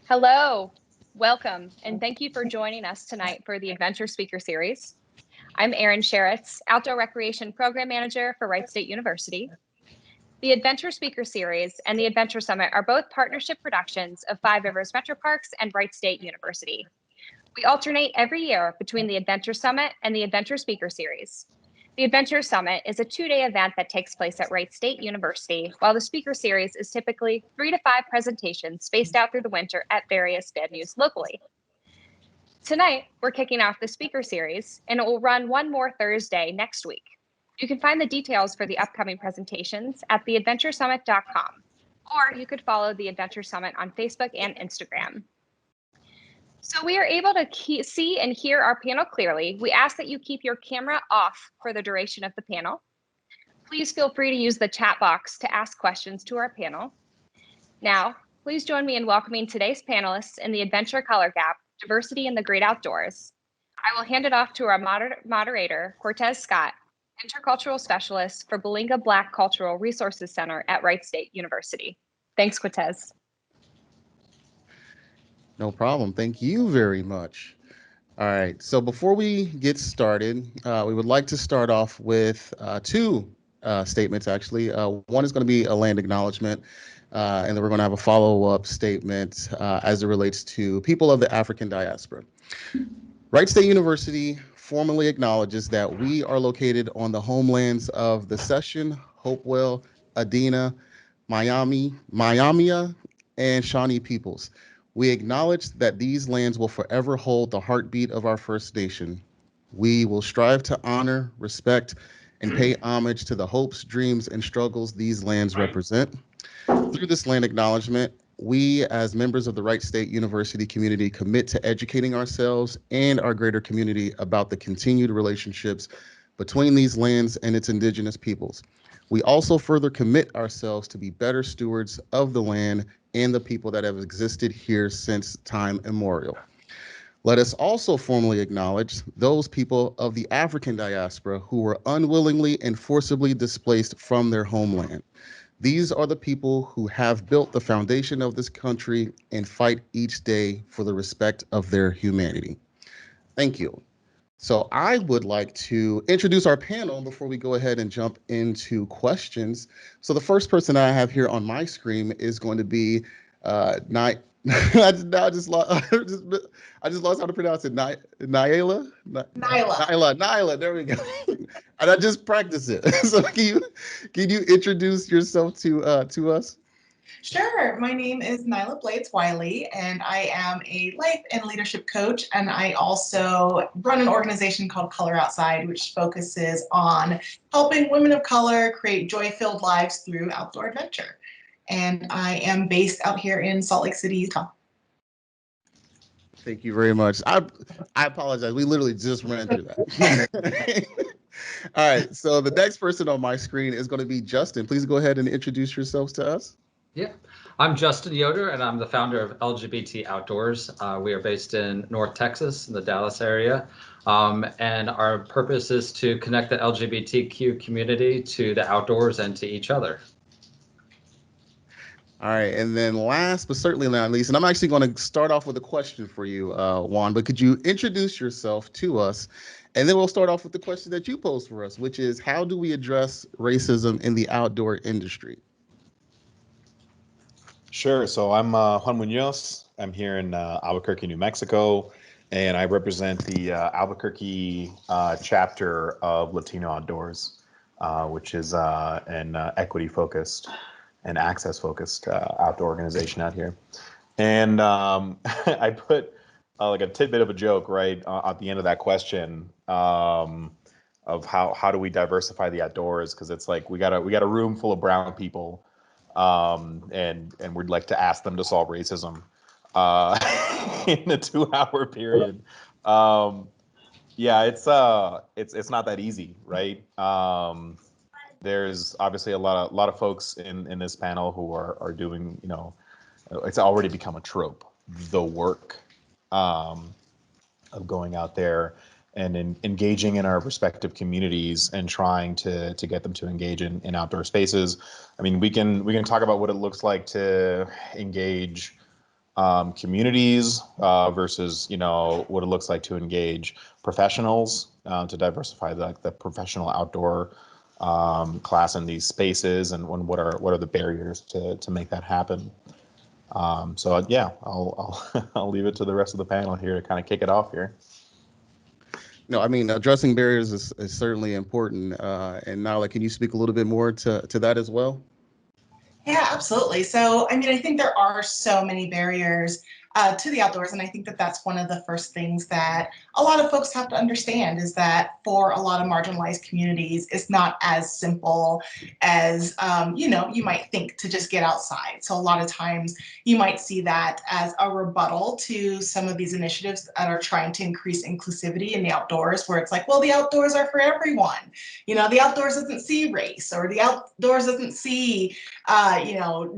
Hello, welcome, and thank you for joining us tonight for the Adventure Speaker Series. I'm Erin Sheritz, Outdoor Recreation Program Manager for Wright State University. The Adventure Speaker Series and the Adventure Summit are both partnership productions of Five Rivers Metro Parks and Wright State University. We alternate every year between the Adventure Summit and the Adventure Speaker Series. The Adventure Summit is a 2-day event that takes place at Wright State University, while the Speaker Series is typically 3 to 5 presentations spaced out through the winter at various venues locally. Tonight, we're kicking off the Speaker Series, and it will run one more Thursday next week. You can find the details for the upcoming presentations at theadventuresummit.com, or you could follow the Adventure Summit on Facebook and Instagram. So we are able to see and hear our panel clearly. We ask that you keep your camera off for the duration of the panel. Please feel free to use the chat box to ask questions to our panel. Now, please join me in welcoming today's panelists in the Adventure Color Gap, Diversity in the Great Outdoors. I will hand it off to our moderator, Quatez Scott, Intercultural Specialist for Bolinga Black Cultural Resources Center at Wright State University. Thanks, Quatez. No problem. Thank you very much. All right. So before we get started, we would like to start off with two statements, actually. One is going to be a land acknowledgement, and then we're going to have a follow-up statement as it relates to people of the African diaspora. Wright State University formally acknowledges that we are located on the homelands of the Session, Hopewell, Adena, Miami, and Shawnee peoples. We acknowledge that these lands will forever hold the heartbeat of our First Nation. We will strive to honor, respect, and pay homage to the hopes, dreams, and struggles these lands represent. Through this land acknowledgement, we as members of the Wright State University community commit to educating ourselves and our greater community about the continued relationships between these lands and its indigenous peoples. We also further commit ourselves to be better stewards of the land and the people that have existed here since time immemorial. Let us also formally acknowledge those people of the African diaspora who were unwillingly and forcibly displaced from their homeland. These are the people who have built the foundation of this country and fight each day for the respect of their humanity. Thank you. So I would like to introduce our panel before we go ahead and jump into questions. So the first person I have here on my screen is going to be I just lost how to pronounce it. Nailah. Nailah. There we go. And I just practiced it. So can you introduce yourself to us? Sure. My name is Nailah Wylie, and I am a life and leadership coach. And I also run an organization called Color Outside, which focuses on helping women of color create joy-filled lives through outdoor adventure. And I am based out here in Salt Lake City, Utah. Thank you very much. I apologize. We literally just ran through that. All right. So the next person on my screen is going to be Justin. Please go ahead and introduce yourselves to us. Yeah, I'm Justin Yoder, and I'm the founder of LGBT Outdoors. We are based in North Texas, in the Dallas area, and our purpose is to connect the LGBTQ community to the outdoors and to each other. All right, and then last but certainly not least, and I'm actually going to start off with a question for you, Juan, but could you introduce yourself to us? And then we'll start off with the question that you posed for us, which is, how do we address racism in the outdoor industry? Sure. So I'm Juan Muñoz. I'm here in Albuquerque, New Mexico, and I represent the Albuquerque chapter of Latino Outdoors, which is an equity-focused and access-focused outdoor organization out here. And I put like a tidbit of a joke right at the end of that question of how do we diversify the outdoors, because it's like we got a room full of brown people. And we'd like to ask them to solve racism in a 2-hour period. Yeah, it's not that easy, right? There's obviously a lot of folks in this panel who are doing, it's already become a trope, the work of going out there and engaging in our respective communities and trying to get them to engage in outdoor spaces. I mean, we can talk about what it looks like to engage communities versus, what it looks like to engage professionals, to diversify the professional outdoor class in these spaces, and what are the barriers to make that happen. So yeah, I'll leave it to the rest of the panel here to kind of kick it off here. No, I mean, addressing barriers is certainly important. And Nailah, can you speak a little bit more to that as well? Yeah, absolutely. So, I mean, I think there are so many barriers to the outdoors. And I think that that's one of the first things that a lot of folks have to understand, is that for a lot of marginalized communities, it's not as simple as, you might think, to just get outside. So a lot of times you might see that as a rebuttal to some of these initiatives that are trying to increase inclusivity in the outdoors, where it's like, well, the outdoors are for everyone. The outdoors doesn't see race, or the outdoors doesn't see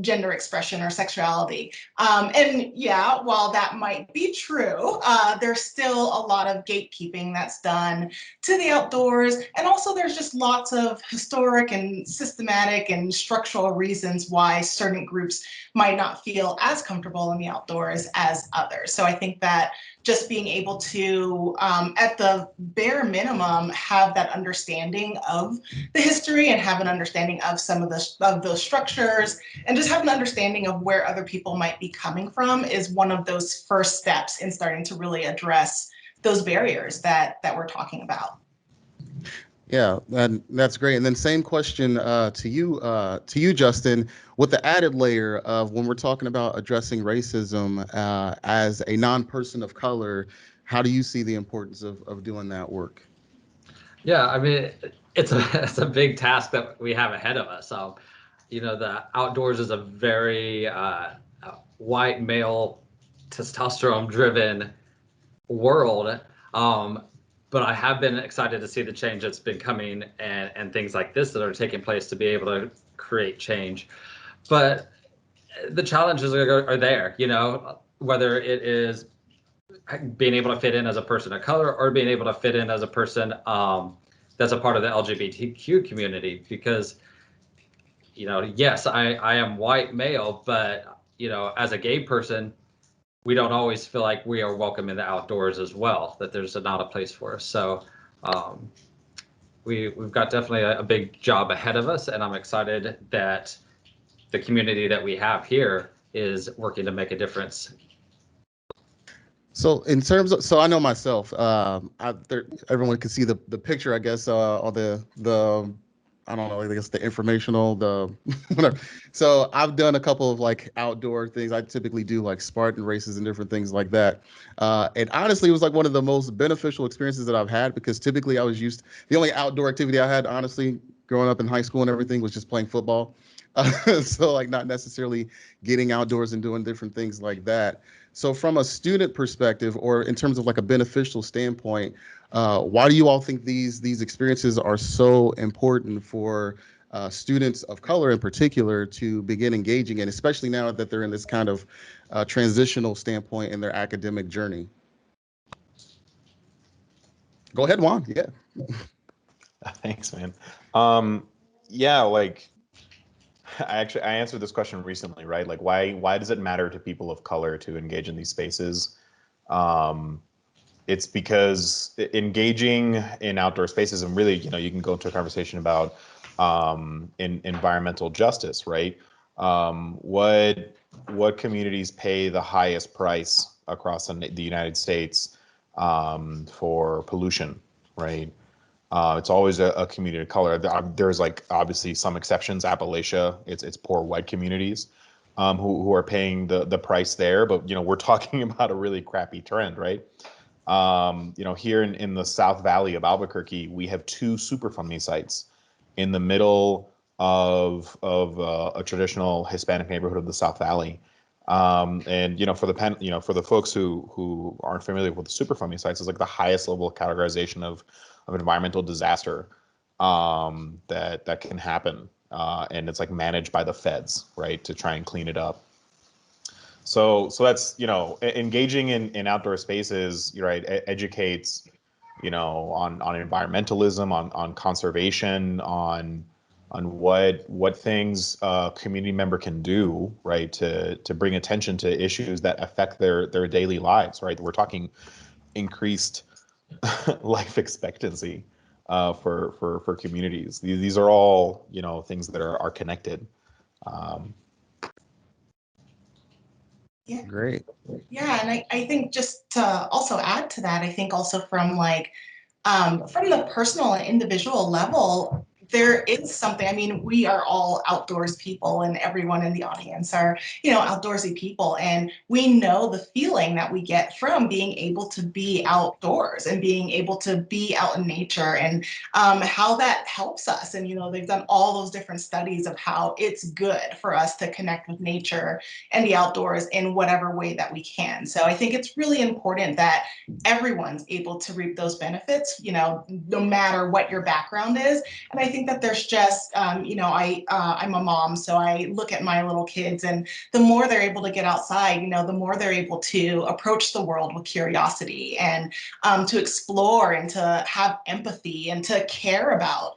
gender expression or sexuality. And yeah, while that might be true, there's still a lot of gatekeeping that's done to the outdoors. And also there's just lots of historic and systematic and structural reasons why certain groups might not feel as comfortable in the outdoors as others. So I think that just being able to, at the bare minimum, have that understanding of the history and have an understanding of some of those structures, and just have an understanding of where other people might be coming from, is one of those first steps in starting to really address those barriers that we're talking about. Yeah, and that's great. And then same question to you, Justin, with the added layer of, when we're talking about addressing racism as a non-person of color, how do you see the importance of doing that work? Yeah, I mean, it's a big task that we have ahead of us. The outdoors is a very white male, testosterone-driven world. But I have been excited to see the change that's been coming, and things like this that are taking place to be able to create change. But the challenges are there, whether it is being able to fit in as a person of color, or being able to fit in as a person that's a part of the LGBTQ community. Because, yes, I am white male, but, as a gay person, we don't always feel like we are welcome in the outdoors as well, that there's not a place for us. So we've got definitely a big job ahead of us, and I'm excited that the community that we have here is working to make a difference. So in terms of, so I know myself, everyone can see the picture, I guess, or the I don't know, I guess the informational, the whatever. So I've done a couple of like outdoor things. I typically do like Spartan races and different things like that. And honestly, it was like one of the most beneficial experiences that I've had, because typically the only outdoor activity I had, honestly, growing up in high school and everything, was just playing football. So like not necessarily getting outdoors and doing different things like that. So from a student perspective, or in terms of like a beneficial standpoint, why do you all think these experiences are so important for students of color in particular to begin engaging in, especially now that they're in this kind of transitional standpoint in their academic journey? Go ahead, Juan. Yeah. Thanks, man. Yeah, like I answered this question recently, right? Like, why does it matter to people of color to engage in these spaces? It's because engaging in outdoor spaces, and really, you can go into a conversation about in environmental justice, right? What communities pay the highest price across the United States for pollution, right? It's always a community of color. There's like obviously some exceptions. Appalachia, it's poor white communities who are paying the price there. But we're talking about a really crappy trend, right? Here in the South Valley of Albuquerque, we have 2 Superfund sites in the middle of a traditional Hispanic neighborhood of the South Valley. And for the folks who aren't familiar with the Superfund sites, it's like the highest level of categorization of environmental disaster that can happen, and it's like managed by the feds, right, to try and clean it up. So that's engaging in outdoor spaces, right, educates on environmentalism, on conservation, on what things a community member can do, right, to bring attention to issues that affect their daily lives, right? We're talking increased life expectancy for communities. These are all, you know, things that are connected. Yeah. Great. Yeah, and I think just to also add to that, I think also from like from the personal and individual level, there is something. I mean, we are all outdoors people, and everyone in the audience are, you know, outdoorsy people. And we know the feeling that we get from being able to be outdoors and being able to be out in nature, and how that helps us. And, you know, they've done all those different studies of how it's good for us to connect with nature and the outdoors in whatever way that we can. So I think it's really important that everyone's able to reap those benefits, you know, no matter what your background is. And I think that there's just, you know, I'm a mom, so I look at my little kids, and the more they're able to get outside, you know, the more they're able to approach the world with curiosity, and to explore, and to have empathy, and to care about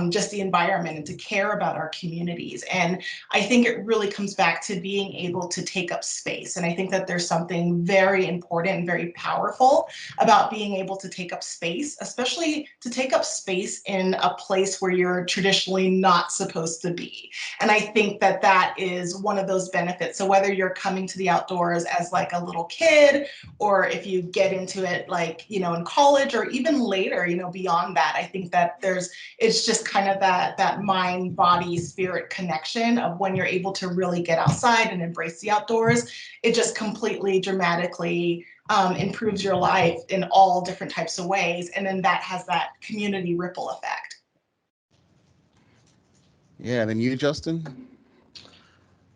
just the environment, and to care about our communities. And I think it really comes back to being able to take up space. And I think that there's something very important and very powerful about being able to take up space, especially to take up space in a place where you're traditionally not supposed to be. And I think that that is one of those benefits. So whether you're coming to the outdoors as like a little kid, or if you get into it like, you know, in college, or even later, you know, beyond that, I think that it's just kind of that mind, body, spirit connection of when you're able to really get outside and embrace the outdoors. It just completely dramatically improves your life in all different types of ways. And then that has that community ripple effect. Yeah, and then you, Justin?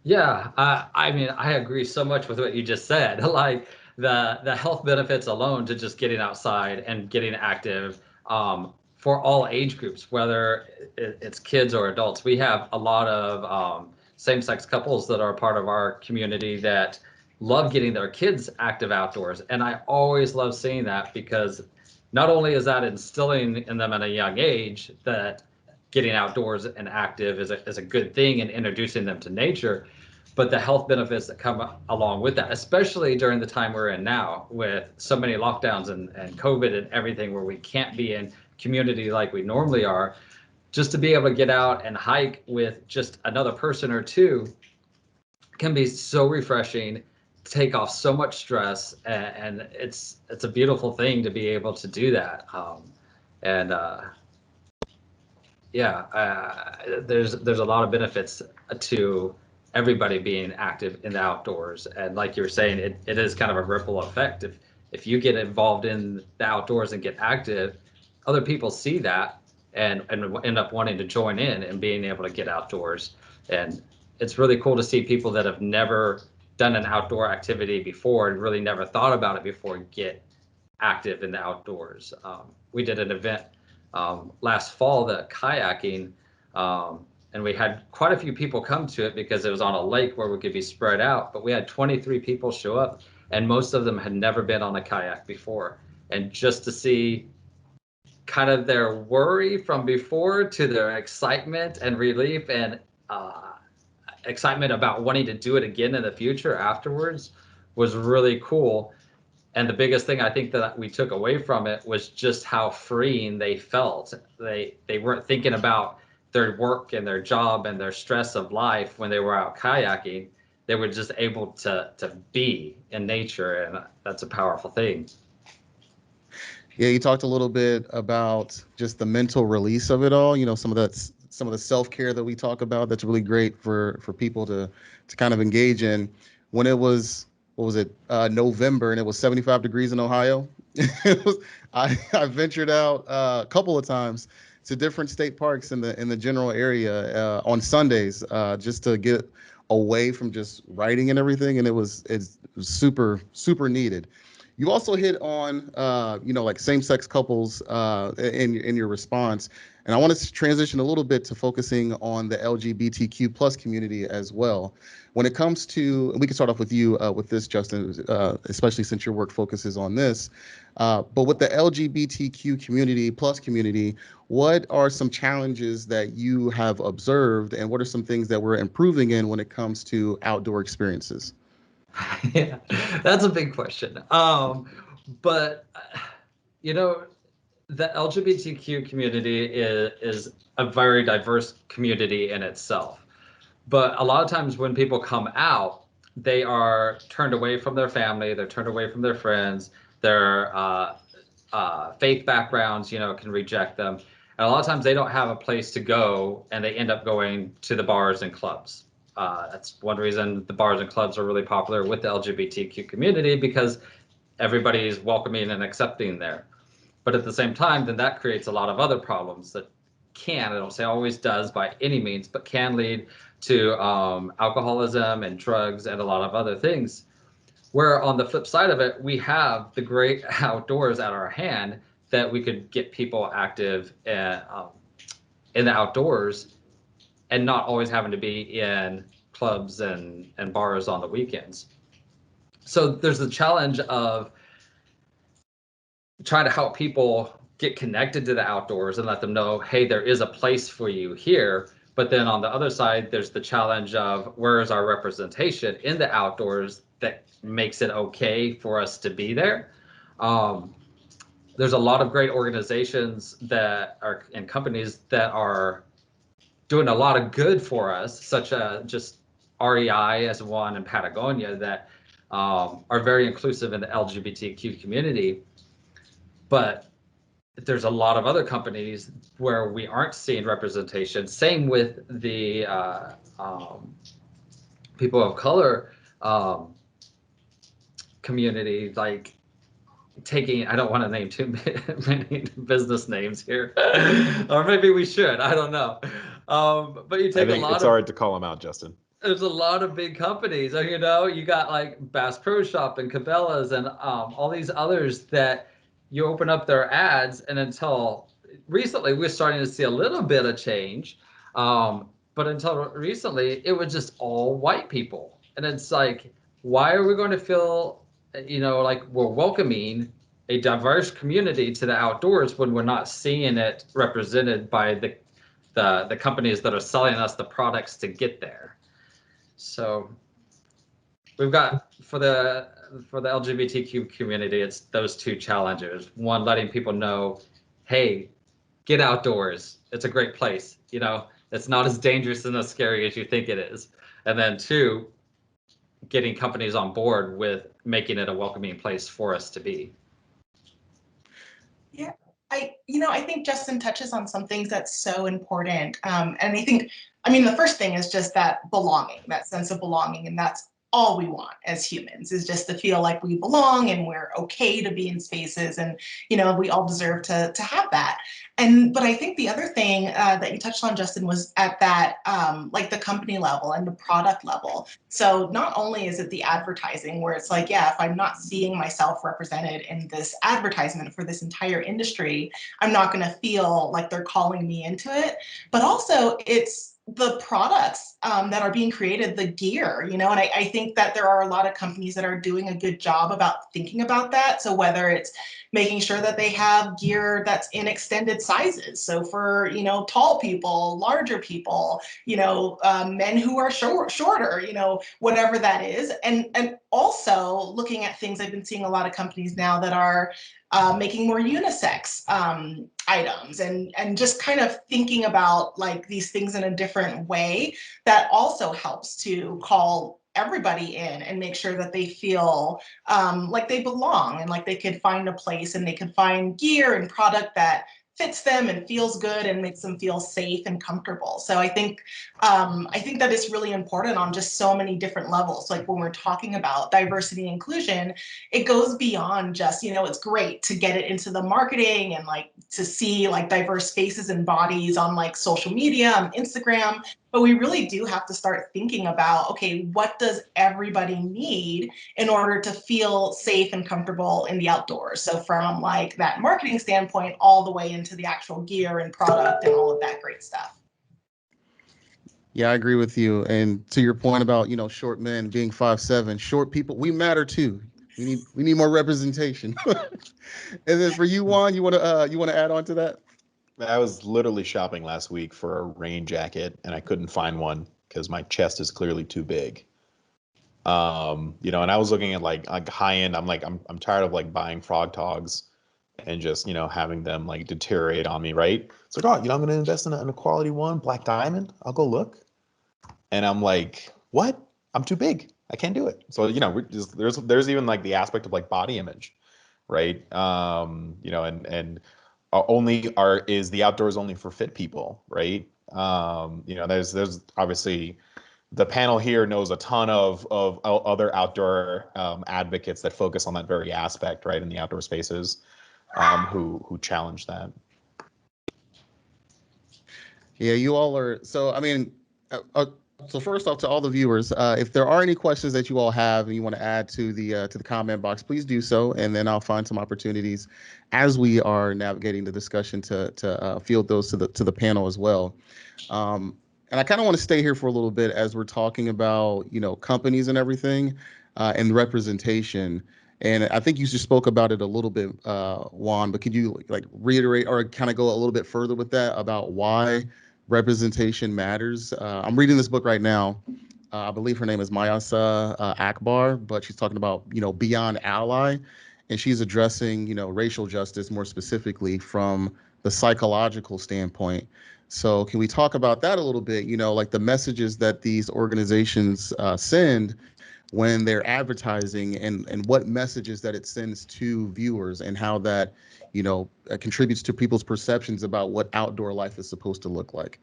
Yeah, I mean, I agree so much with what you just said. Like the health benefits alone to just getting outside and getting active, for all age groups, whether it's kids or adults. We have a lot of same-sex couples that are part of our community that love getting their kids active outdoors, and I always love seeing that, because not only is that instilling in them at a young age that getting outdoors and active is a good thing and introducing them to nature, but the health benefits that come along with that, especially during the time we're in now with so many lockdowns and COVID and everything, where we can't be in community like we normally are, just to be able to get out and hike with just another person or two can be so refreshing, take off so much stress, and it's a beautiful thing to be able to do that. And there's a lot of benefits to everybody being active in the outdoors. And like you were saying, it is kind of a ripple effect. If you get involved in the outdoors and get active, other people see that and end up wanting to join in and being able to get outdoors. And it's really cool to see people that have never done an outdoor activity before and really never thought about it before get active in the outdoors. We did an event last fall, the kayaking, and we had quite a few people come to it because it was on a lake where we could be spread out, but we had 23 people show up, and most of them had never been on a kayak before. And just to see kind of their worry from before to their excitement and relief and excitement about wanting to do it again in the future afterwards was really cool. And the biggest thing I think that we took away from it was just how freeing they felt. They weren't thinking about their work and their job and their stress of life when they were out kayaking. They were just able to be in nature, and that's a powerful thing. Yeah, you talked a little bit about just the mental release of it all. You know, some of the self-care that we talk about that's really great for people to kind of engage in. When it was, what was it, November, and it was 75 degrees in Ohio. I ventured out a couple of times to different state parks in the general area on Sundays just to get away from just writing and everything, and it's super needed. You also hit on, like same-sex couples in your response. And I want to transition a little bit to focusing on the LGBTQ plus community as well. When it comes to, and we can start off with you with this, Justin, especially since your work focuses on this. But with the LGBTQ community plus community, what are some challenges that you have observed, and what are some things that we're improving in when it comes to outdoor experiences? Yeah, that's a big question. But the LGBTQ community is a very diverse community in itself. But a lot of times when people come out, they are turned away from their family, they're turned away from their friends, their faith backgrounds, can reject them. And a lot of times they don't have a place to go, and they end up going to the bars and clubs. That's one reason the bars and clubs are really popular with the LGBTQ community, because everybody is welcoming and accepting there. But at the same time, then that creates a lot of other problems that I don't say always does by any means, but can lead to alcoholism and drugs and a lot of other things. Where on the flip side of it, we have the great outdoors at our hand that we could get people active in the outdoors and not always having to be in clubs and bars on the weekends. So there's the challenge of trying to help people get connected to the outdoors and let them know, hey, there is a place for you here. But then on the other side, there's the challenge of where is our representation in the outdoors that makes it okay for us to be there. There's a lot of great organizations that are and companies that are doing a lot of good for us, such as just REI as one in Patagonia, that are very inclusive in the LGBTQ community. But there's a lot of other companies where we aren't seeing representation. Same with the people of color community, like taking, I don't want to name too many business names here, or maybe we should, I don't know. But you take I think it's hard to call them out, Justin. There's a lot of big companies, you got like Bass Pro Shop and Cabela's and all these others that you open up their ads, and until recently we're starting to see a little bit of change, but until recently it was just all white people. And it's like, why are we going to feel like we're welcoming a diverse community to the outdoors when we're not seeing it represented by the companies that are selling us the products to get there? So we've got for the LGBTQ community, it's those two challenges. One, letting people know, hey, get outdoors. It's a great place. It's not as dangerous and as scary as you think it is. And then two, getting companies on board with making it a welcoming place for us to be. Yeah, I think Justin touches on some things that's so important. And the first thing is just that belonging, that sense of belonging. And that's all we want as humans, is just to feel like we belong and we're okay to be in spaces, and we all deserve to have that. But I think the other thing that you touched on, Justin, was at that like the company level and the product level. So not only is it the advertising, where it's like, yeah, if I'm not seeing myself represented in this advertisement for this entire industry, I'm not going to feel like they're calling me into it. But also it's the products that are being created, the gear, and I think that there are a lot of companies that are doing a good job about thinking about that. So whether it's making sure that they have gear that's in extended sizes, so for tall people, larger people, men who are shorter, whatever that is, and also looking at things. I've been seeing a lot of companies now that are making more unisex items, and just kind of thinking about like these things in a different way that also helps to call everybody in and make sure that they feel like they belong, and like they could find a place and they could find gear and product that fits them and feels good and makes them feel safe and comfortable. So I think that is really important on just so many different levels. Like when we're talking about diversity and inclusion, it goes beyond just, it's great to get it into the marketing and like to see like diverse faces and bodies on like social media, on Instagram. But we really do have to start thinking about, okay, what does everybody need in order to feel safe and comfortable in the outdoors? So from like that marketing standpoint all the way into the actual gear and product and all of that great stuff. Yeah, I agree with you. And to your point about, short men being 5'7", short people, we matter too. We need more representation. And then for you, Juan, you want to add on to that? I was literally shopping last week for a rain jacket and I couldn't find one because my chest is clearly too big. And I was looking at like high end. I'm tired of like buying frog togs and just, having them like deteriorate on me, right? It's like, oh, I'm gonna invest in a quality one, black diamond. I'll go look. And I'm like, what? I'm too big. I can't do it. So, there's even like the aspect of like body image, right? And only is the outdoors only for fit people, right? There's obviously the panel here knows a ton of other outdoor advocates that focus on that very aspect, right, in the outdoor spaces, who challenge that. Yeah, you all are. So, I mean, so first off, to all the viewers, if there are any questions that you all have and you want to add to the comment box, please do so, and then I'll find some opportunities as we are navigating the discussion to field those to the panel as well. And I kind of want to stay here for a little bit as we're talking about companies and everything, and representation. And I think you just spoke about it a little bit, Juan, but could you like reiterate or kind of go a little bit further with that about why representation matters? I'm reading this book right now. I believe her name is Mayasa Akbar, but she's talking about, beyond ally, and she's addressing, racial justice more specifically from the psychological standpoint. So can we talk about that a little bit? Like the messages that these organizations send when they're advertising, and what messages that it sends to viewers, and how that contributes to people's perceptions about what outdoor life is supposed to look like.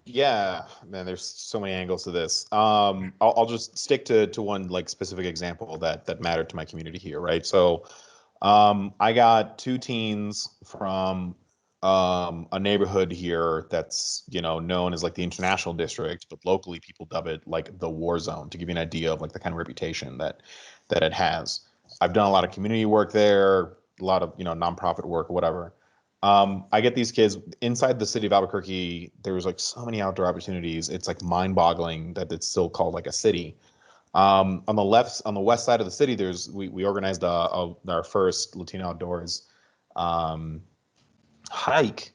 Yeah, man, there's so many angles to this. I'll just stick to one like specific example that mattered to my community here, right? So I got two teens from a neighborhood here that's known as like the International District, but locally people dub it like the war zone, to give you an idea of like the kind of reputation that it has. I've done a lot of community work there, a lot of nonprofit work, whatever. I get these kids inside the city of Albuquerque. There's like so many outdoor opportunities. It's like mind-boggling that it's still called like a city. On the west side of the city, we organized our first Latino Outdoors hike,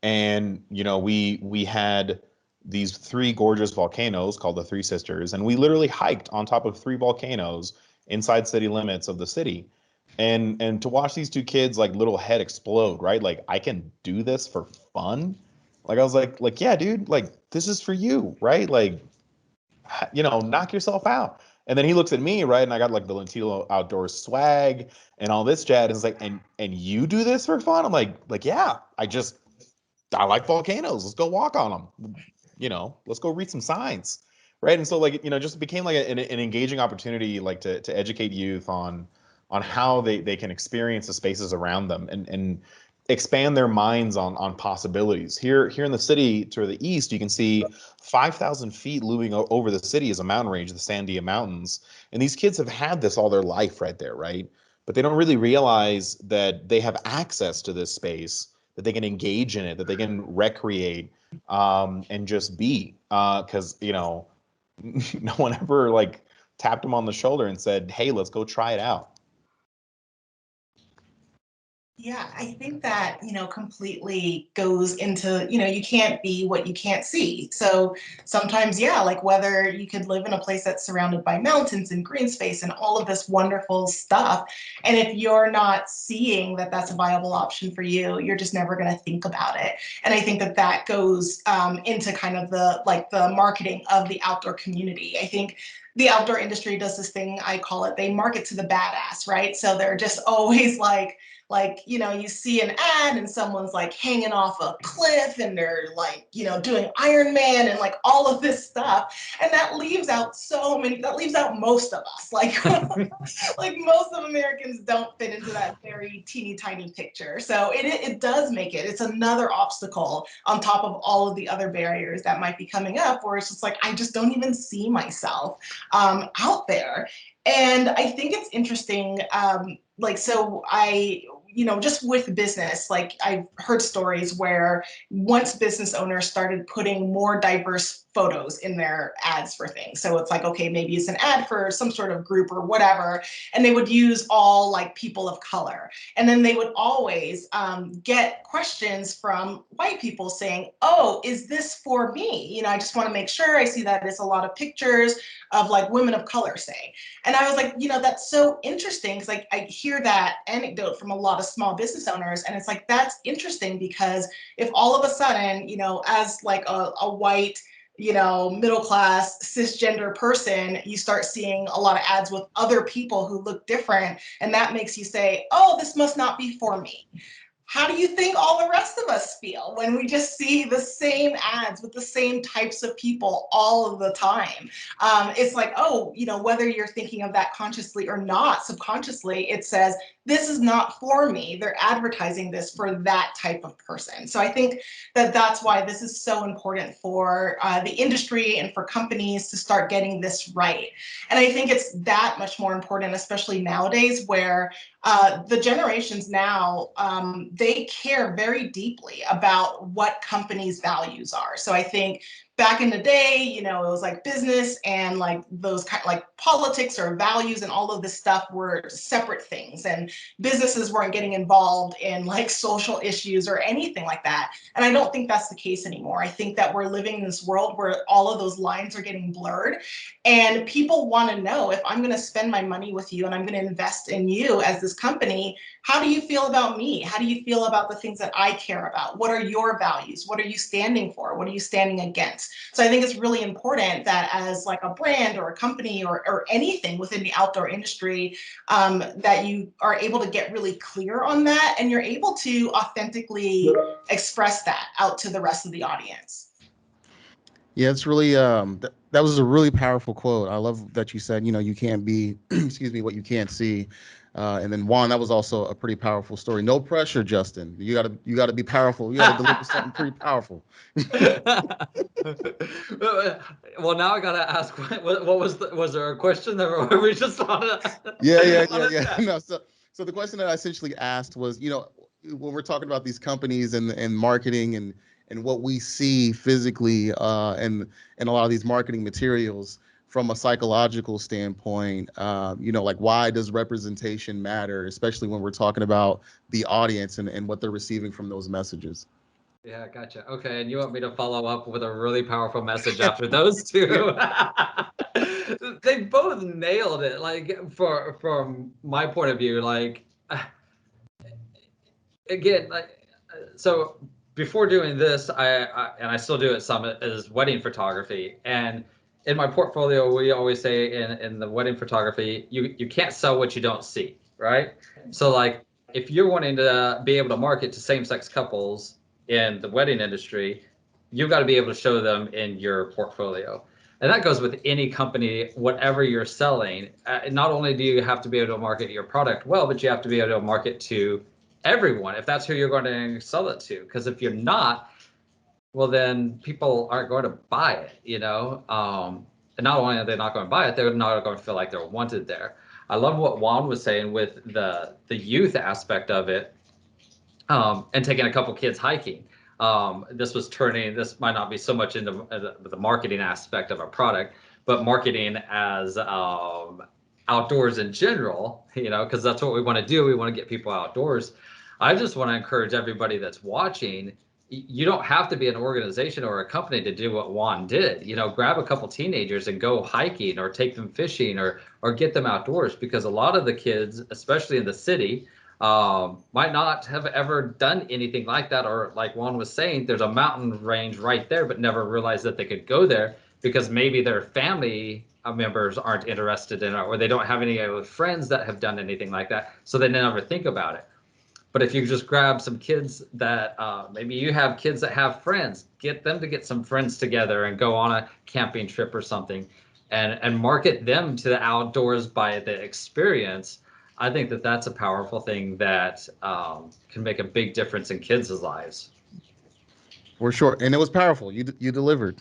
and we had these three gorgeous volcanoes called the Three Sisters, and we literally hiked on top of three volcanoes inside city limits of the city. And to watch these two kids like little head explode, right? Like, I can do this for fun. Like, I was like, yeah, dude, like this is for you, right? Like, knock yourself out. And then he looks at me, right? And I got like the Latino Outdoors swag and all this jazz. And it's like, and you do this for fun? I'm like, yeah, I like volcanoes. Let's go walk on them. Let's go read some signs. Right. And so like, just became like an engaging opportunity, like to educate youth on how they can experience the spaces around them, and expand their minds on possibilities. Here in the city to the east, you can see 5,000 feet looming over the city is a mountain range, the Sandia Mountains. And these kids have had this all their life right there, right? But they don't really realize that they have access to this space, that they can engage in it, that they can recreate, and just be. Because, no one ever like tapped them on the shoulder and said, hey, let's go try it out. Yeah, I think that, completely goes into, you can't be what you can't see. So sometimes, yeah, like whether you could live in a place that's surrounded by mountains and green space and all of this wonderful stuff, and if you're not seeing that that's a viable option for you, you're just never going to think about it. And I think that goes into kind of the marketing of the outdoor community. I think the outdoor industry does this thing, I call it, they market to the badass, right? So they're just always like, you know, you see an ad and someone's like hanging off a cliff and they're like, you know, doing Iron Man and like all of this stuff. And that leaves out most of us. Like, like most of Americans don't fit into that very teeny tiny picture. So it does make it's another obstacle on top of all of the other barriers that might be coming up, where it's just like, I just don't even see myself out there. And I think it's interesting, you know, just with business, like I've heard stories where once business owners started putting more diverse photos in their ads for things. So it's like, okay, maybe it's an ad for some sort of group or whatever, and they would use all like people of color. And then they would always get questions from white people saying, oh, is this for me? You know, I just want to make sure. I see that it's a lot of pictures of like women of color, say. And I was like, you know, that's so interesting, because like I hear that anecdote from a lot of small business owners, and it's like, that's interesting, because if all of a sudden, you know, as like a white, you know, middle class cisgender person, you start seeing a lot of ads with other people who look different, and that makes you say, oh, this must not be for me. How do you think all the rest of us feel when we just see the same ads with the same types of people all of the time? It's like, oh, you know, whether you're thinking of that consciously or not, subconsciously, it says, this is not for me. They're advertising this for that type of person. So I think that that's why this is so important for the industry and for companies to start getting this right. And I think it's that much more important, especially nowadays, where the generations now, they care very deeply about what companies' values are. So I think back in the day, you know, it was like business and like those kind of like politics or values and all of this stuff were separate things, and businesses weren't getting involved in like social issues or anything like that. And I don't think that's the case anymore. I think that we're living in this world where all of those lines are getting blurred, and people want to know, if I'm going to spend my money with you and I'm going to invest in you as this company, how do you feel about me? How do you feel about the things that I care about? What are your values? What are you standing for? What are you standing against? So I think it's really important that as like a brand or a company or anything within the outdoor industry, that you are able to get really clear on that, and you're able to authentically express that out to the rest of the audience. Yeah, it's really that was a really powerful quote. I love that you said, you know, you can't be excuse me, what you can't see. And then Juan, that was also a pretty powerful story. No pressure, Justin. You gotta be powerful. You gotta deliver something pretty powerful. Well, now I gotta ask, what was there a question there, or were we just on a Yeah. chat? No, so the question that I essentially asked was, you know, when we're talking about these companies and marketing and what we see physically and a lot of these marketing materials from a psychological standpoint, you know, like, why does representation matter, especially when we're talking about the audience and what they're receiving from those messages? Yeah, gotcha. Okay, and you want me to follow up with a really powerful message after those two? They both nailed it. Like, from my point of view, like, again, like, so before doing this, I still do it some, is wedding photography. And in my portfolio, we always say in the wedding photography, you can't sell what you don't see, right? So like, if you're wanting to be able to market to same-sex couples in the wedding industry, you've got to be able to show them in your portfolio. And that goes with any company, whatever you're selling. Not only do you have to be able to market your product well, but you have to be able to market to everyone, if that's who you're going to sell it to. Because if you're not, well, then people aren't going to buy it, you know? And not only are they not going to buy it, they're not going to feel like they're wanted there. I love what Juan was saying with the youth aspect of it, and taking a couple kids hiking. This might not be so much into the marketing aspect of a product, but marketing as outdoors in general, you know, because that's what we want to do. We want to get people outdoors. I just want to encourage everybody that's watching, you don't have to be an organization or a company to do what Juan did. You know, grab a couple teenagers and go hiking, or take them fishing, or get them outdoors, because a lot of the kids, especially in the city, might not have ever done anything like that, or like Juan was saying, there's a mountain range right there, but never realized that they could go there because maybe their family members aren't interested in it, or they don't have any friends that have done anything like that, so they never think about it. But if you just grab some kids that maybe you have kids that have friends, get them to get some friends together and go on a camping trip or something, and market them to the outdoors by the experience. I think that that's a powerful thing that can make a big difference in kids' lives. For sure, and it was powerful. You delivered.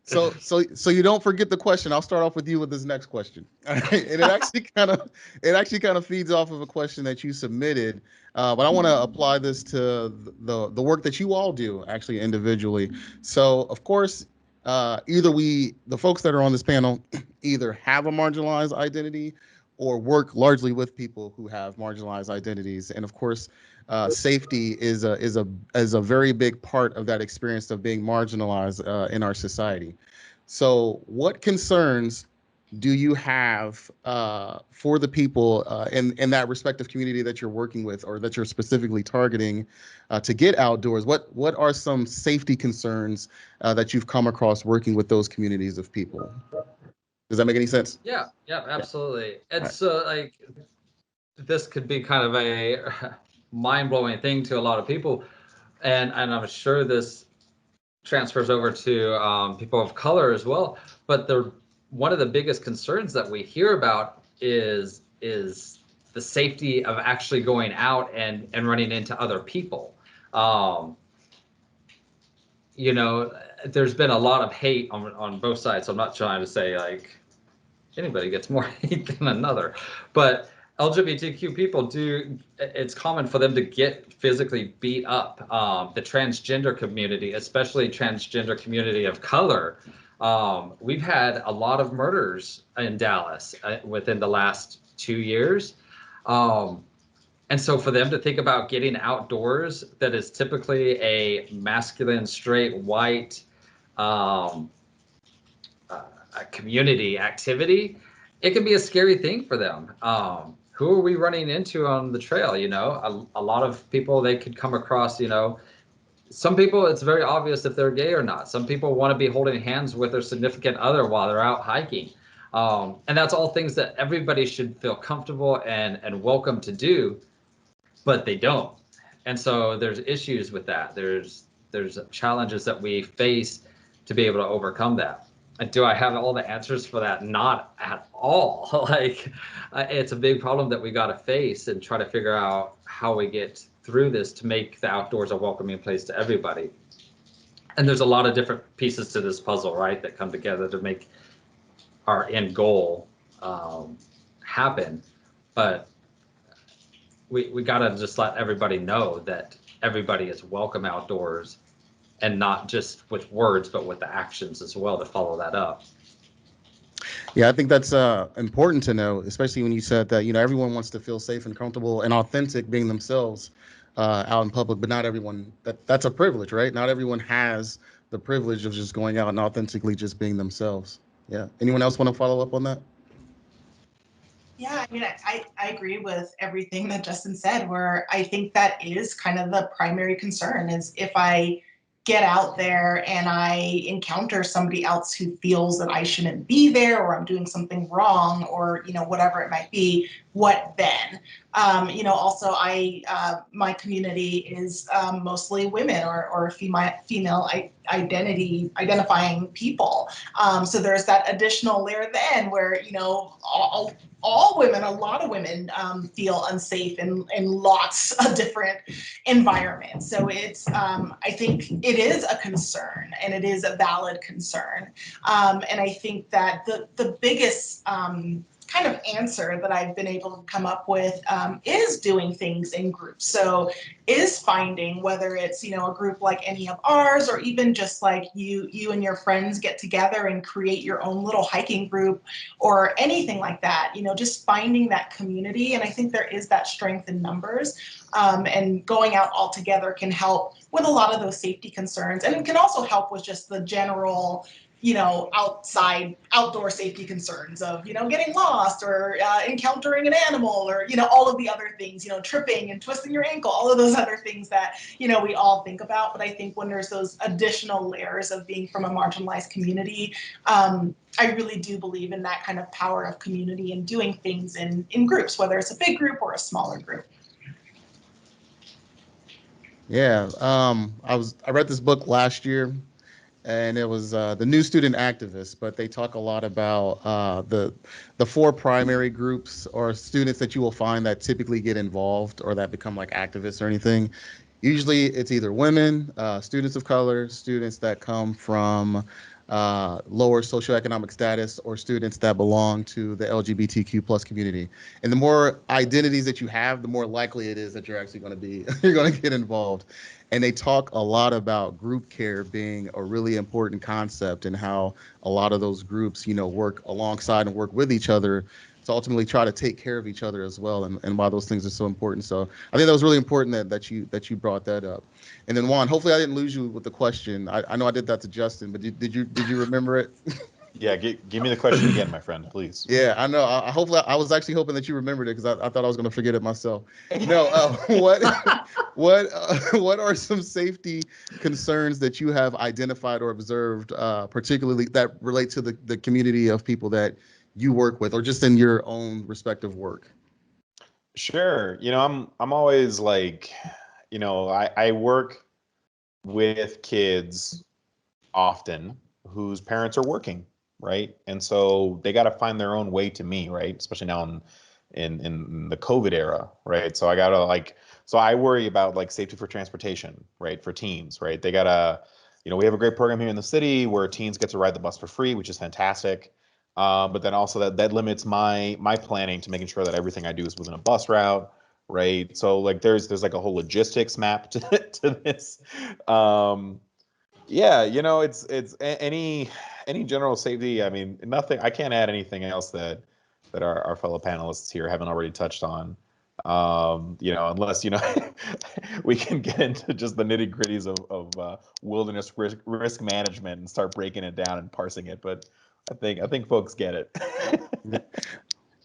So you don't forget the question. I'll start off with you with this next question. All right? And it actually kind of feeds off of a question that you submitted, but I want to apply this to the work that you all do actually individually. So of course, either the folks that are on this panel either have a marginalized identity or work largely with people who have marginalized identities, and of course, safety is a very big part of that experience of being marginalized in our society. So, what concerns do you have for the people in that respective community that you're working with, or that you're specifically targeting to get outdoors? What are some safety concerns that you've come across working with those communities of people? Does that make any sense? Yeah, absolutely. And so, like, this could be kind of a mind-blowing thing to a lot of people, and I'm sure this transfers over to people of color as well. But one of the biggest concerns that we hear about is the safety of actually going out and running into other people. You know, there's been a lot of hate on both sides. So I'm not trying to say like anybody gets more hate than another, but LGBTQ people it's common for them to get physically beat up. The transgender community, especially transgender community of color, we've had a lot of murders in Dallas within the last 2 years. And so for them to think about getting outdoors, that is typically a masculine, straight, white a community activity, it can be a scary thing for them. Who are we running into on the trail? You know, a lot of people, they could come across, you know, some people, it's very obvious if they're gay or not. Some people want to be holding hands with their significant other while they're out hiking. And that's all things that everybody should feel comfortable and welcome to do, but they don't. And so there's issues with that. There's challenges that we face to be able to overcome that. And do I have all the answers for that? Not at all. Like, it's a big problem that we got to face and try to figure out how we get through this to make the outdoors a welcoming place to everybody. And there's a lot of different pieces to this puzzle, right, that come together to make our end goal happen. But we got to just let everybody know that everybody is welcome outdoors, and not just with words, but with the actions as well to follow that up. Yeah, I think that's important to know, especially when you said that, you know, everyone wants to feel safe and comfortable and authentic being themselves out in public, but not everyone, that's a privilege, right? Not everyone has the privilege of just going out and authentically just being themselves. Yeah. Anyone else want to follow up on that? Yeah, I mean, I agree with everything that Justin said, where I think that is kind of the primary concern is if I get out there and I encounter somebody else who feels that I shouldn't be there, or I'm doing something wrong, or, you know, whatever it might be, what then? You know, also my community is mostly women or female identifying people. So there's that additional layer then where, you know, all women, a lot of women feel unsafe in lots of different environments. So it's, I think it is a concern, and it is a valid concern. And I think that the biggest kind of answer that I've been able to come up with is doing things in groups. So is finding, whether it's, you know, a group like any of ours, or even just like you and your friends get together and create your own little hiking group or anything like that, you know, just finding that community. And I think there is that strength in numbers, and going out all together can help with a lot of those safety concerns. And it can also help with just the general outdoor safety concerns of, getting lost or encountering an animal or, all of the other things, tripping and twisting your ankle, all of those other things that, we all think about. But I think when there's those additional layers of being from a marginalized community, I really do believe in that kind of power of community and doing things in groups, whether it's a big group or a smaller group. Yeah, I read this book last year, and it was the New Student Activist, but they talk a lot about the four primary groups or students that you will find that typically get involved or that become like activists or anything. Usually it's either women, students of color, students that come from lower socioeconomic status, or students that belong to the LGBTQ plus community. And the more identities that you have, the more likely it is that you're actually going to be, you're going to get involved. And they talk a lot about group care being a really important concept, and how a lot of those groups, work alongside and work with each other to ultimately try to take care of each other as well, and why those things are so important. So I think that was really important that you brought that up. And then Juan, hopefully I didn't lose you with the question. I know I did that to Justin, but did you remember it? Yeah, give me the question again, my friend, please. Yeah, I know. Hopefully I was actually hoping that you remembered it, because I thought I was going to forget it myself. No, what are some safety concerns that you have identified or observed, particularly that relate to the community of people that you work with, or just in your own respective work? Sure. I'm always like, I work with kids often whose parents are working, right? And so they got to find their own way to me, right? Especially now in the COVID era, right? So I worry about like safety for transportation, right? For teens, right? They gotta, we have a great program here in the city where teens get to ride the bus for free, which is fantastic. But then also that limits my planning to making sure that everything I do is within a bus route, right? So like there's like a whole logistics map to this. Yeah, it's any general safety. I mean, nothing. I can't add anything else that our fellow panelists here haven't already touched on. Unless we can get into just the nitty gritties of wilderness risk management and start breaking it down and parsing it. But I think folks get it.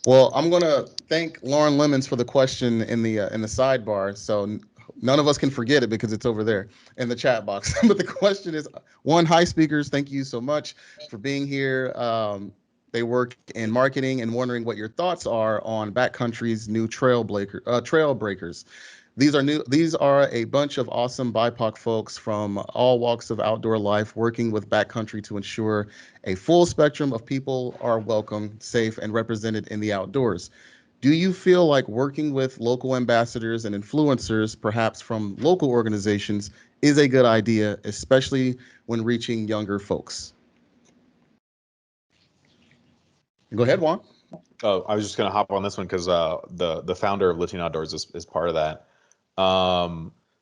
Well, I'm going to thank Lauren Lemons for the question in the sidebar. So none of us can forget it because it's over there in the chat box. But the question is, one, hi speakers, thank you so much for being here. They work in marketing, and wondering what your thoughts are on Backcountry's new trailbreakers. These are a bunch of awesome BIPOC folks from all walks of outdoor life working with Backcountry to ensure a full spectrum of people are welcome, safe, and represented in the outdoors. Do you feel like working with local ambassadors and influencers, perhaps from local organizations, is a good idea, especially when reaching younger folks? Go ahead, Juan. Oh, I was just gonna hop on this one because the founder of Latino Outdoors is part of that.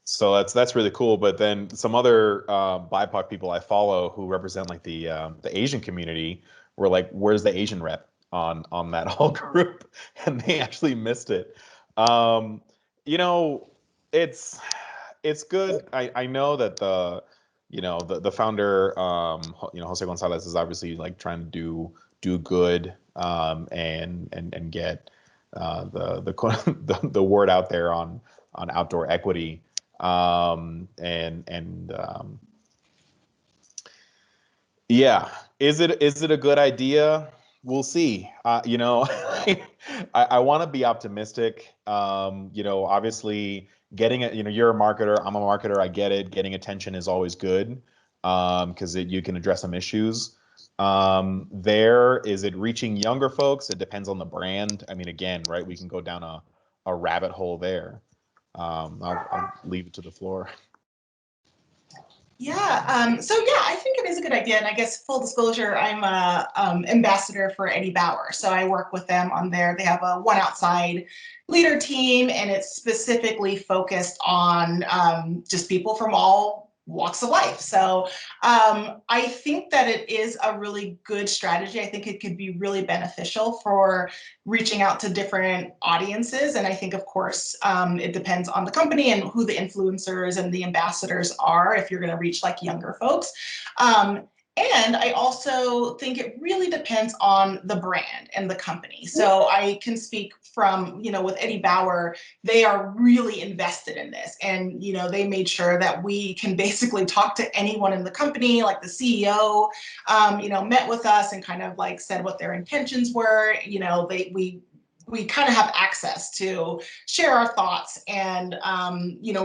So that's really cool. But then some other BIPOC people I follow who represent like the Asian community were like, "Where's the Asian rep on that whole group?" And they actually missed it. You know, it's good. I know that the founder Jose Gonzalez is obviously like trying to do good and get the word out there on outdoor equity. Yeah, is it a good idea? We'll see. I want to be optimistic. Obviously getting it, you're a marketer, I'm a marketer, I get it. Getting attention is always good because you can address some issues. Is it reaching younger folks? It depends on the brand. I mean, again, right, we can go down a rabbit hole there. I'll leave it to the floor. Yeah, so yeah, I think it is a good idea. And I guess full disclosure, I'm a ambassador for Eddie Bauer. So I work with them on they have a One Outside leader team, and it's specifically focused on just people from all walks of life. So I think that it is a really good strategy. I think it could be really beneficial for reaching out to different audiences. And I think, of course, it depends on the company and who the influencers and the ambassadors are if you're going to reach like younger folks. And I also think it really depends on the brand and the company. So I can speak from, with Eddie Bauer, they are really invested in this. And, they made sure that we can basically talk to anyone in the company, like the CEO, met with us and kind of like said what their intentions were. We kind of have access to share our thoughts and,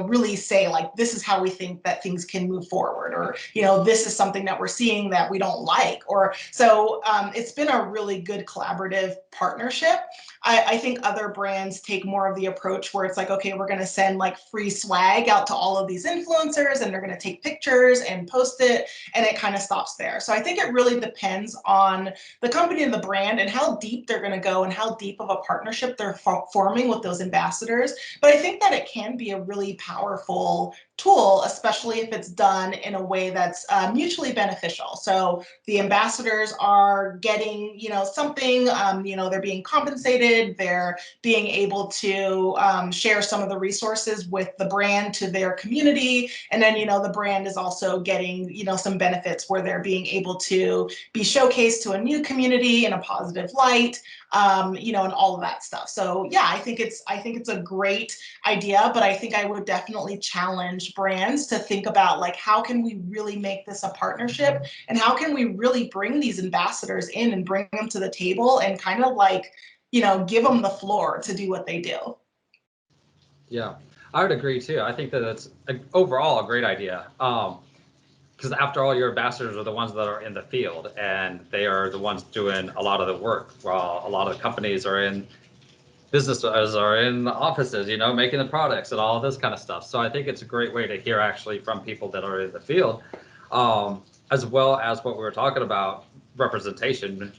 really say like, this is how we think that things can move forward, or, this is something that we're seeing that we don't like. Or so it's been a really good collaborative partnership. I think other brands take more of the approach where it's like, okay, we're going to send like free swag out to all of these influencers and they're going to take pictures and post it, and it kind of stops there. So I think it really depends on the company and the brand and how deep they're going to go and how deep of a partnership they're forming with those ambassadors. But I think that it can be a really powerful tool, especially if it's done in a way that's mutually beneficial. So the ambassadors are getting, something, they're being compensated, they're being able to share some of the resources with the brand to their community. And then, the brand is also getting, some benefits where they're being able to be showcased to a new community in a positive light, and all of that stuff. So yeah, I think it's a great idea, but I think I would definitely challenge brands to think about like, how can we really make this a partnership, and how can we really bring these ambassadors in and bring them to the table and kind of like, give them the floor to do what they do. Yeah, I would agree too. I think that it's overall a great idea. Because after all, your ambassadors are the ones that are in the field, and they are the ones doing a lot of the work, while a lot of companies are in businesses, are in offices, making the products and all of this kind of stuff. So I think it's a great way to hear actually from people that are in the field, as well as what we were talking about, representation,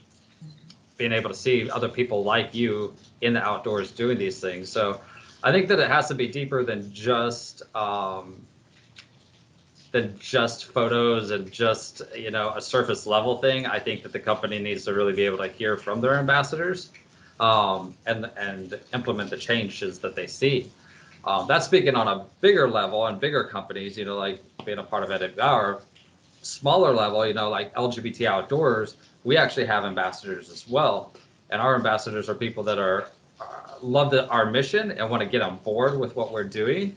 being able to see other people like you in the outdoors doing these things. So I think that it has to be deeper than just photos and just, a surface level thing. I think that the company needs to really be able to hear from their ambassadors, and implement the changes that they see. That's speaking on a bigger level and bigger companies, like being a part of Eddie Bauer. Smaller level, like LGBT Outdoors, we actually have ambassadors as well. And our ambassadors are people that are love our mission and want to get on board with what we're doing.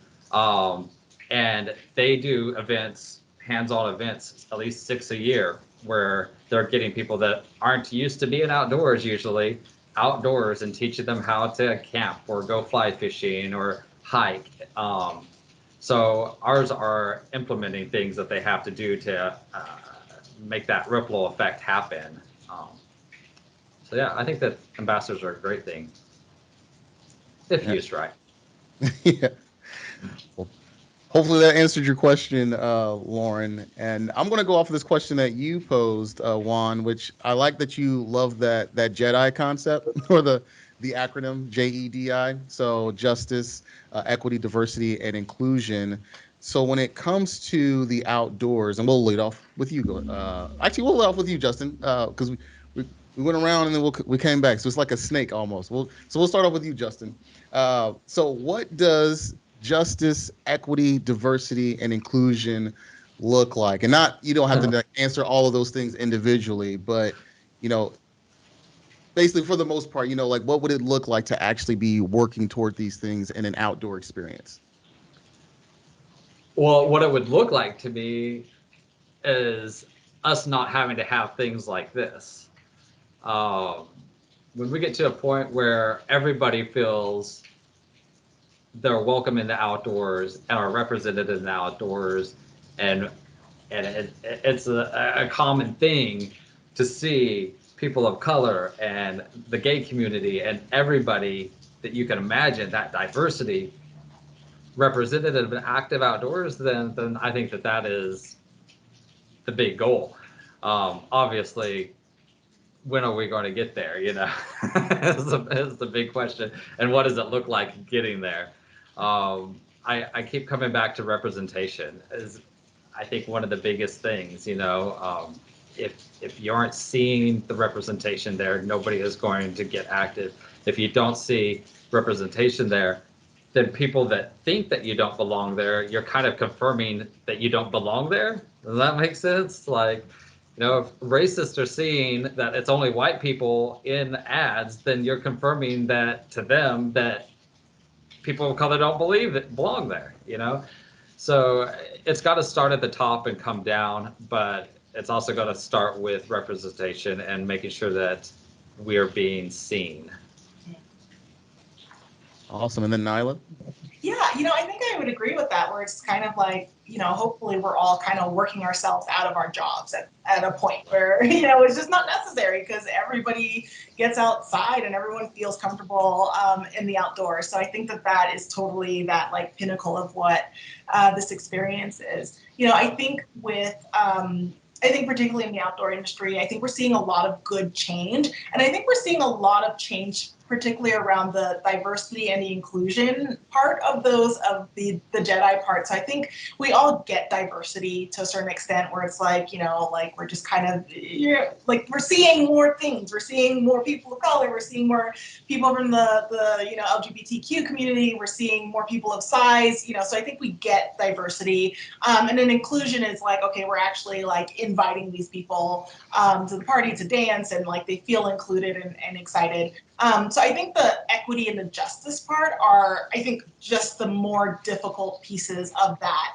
And they do events, hands-on events, at least 6 a year, where they're getting people that aren't used to being outdoors usually, outdoors, and teaching them how to camp or go fly fishing or hike. So ours are implementing things that they have to do to make that ripple effect happen. So yeah, I think that ambassadors are a great thing if used right. Yeah. Well, hopefully that answered your question, Lauren. And I'm going to go off of this question that you posed, Juan, which I like that you love that JEDI concept, or the acronym JEDI. So justice, equity, diversity, and inclusion. So when it comes to the outdoors, and we'll lead off with you. Actually, we'll lead off with you, Justin, because we went around and then we came back. So it's like a snake almost. We'll start off with you, Justin. So what does justice, equity, diversity, and inclusion look like? And not, you don't have to answer all of those things individually, but basically for the most part, like what would it look like to actually be working toward these things in an outdoor experience? Well, what it would look like to me is us not having to have things like this. When we get to a point where everybody feels they're welcome in the outdoors and are represented in the outdoors, and it's a common thing to see people of color and the gay community and everybody that you can imagine, that diversity representative and active outdoors, then I think that is the big goal. Obviously, when are we going to get there? Is the big question. And what does it look like getting there? I keep coming back to representation as I think one of the biggest things. If you aren't seeing the representation there, nobody is going to get active. If you don't see representation there, then people that think that you don't belong there, you're kind of confirming that you don't belong there. Does that make sense? Like, If racists are seeing that it's only white people in ads, then you're confirming that to them that people of color don't believe it belong there, So it's got to start at the top and come down, but it's also got to start with representation and making sure that we're being seen. Awesome. And then Nailah? Yeah, I think I would agree with that, where it's kind of like, hopefully we're all kind of working ourselves out of our jobs at a point where, it's just not necessary because everybody gets outside and everyone feels comfortable in the outdoors. So I think that is totally that like pinnacle of what this experience is. I think I think particularly in the outdoor industry, I think we're seeing a lot of good change. And I think we're seeing a lot of change particularly around the diversity and the inclusion part of the Jedi part. So I think we all get diversity to a certain extent where it's like, like we're just kind of, like we're seeing more things. We're seeing more people of color. We're seeing more people from the LGBTQ community. We're seeing more people of size, so I think we get diversity. And then inclusion is like, okay, we're actually like inviting these people to the party to dance and like they feel included and excited. So I think the equity and the justice part are, I think, just the more difficult pieces of that,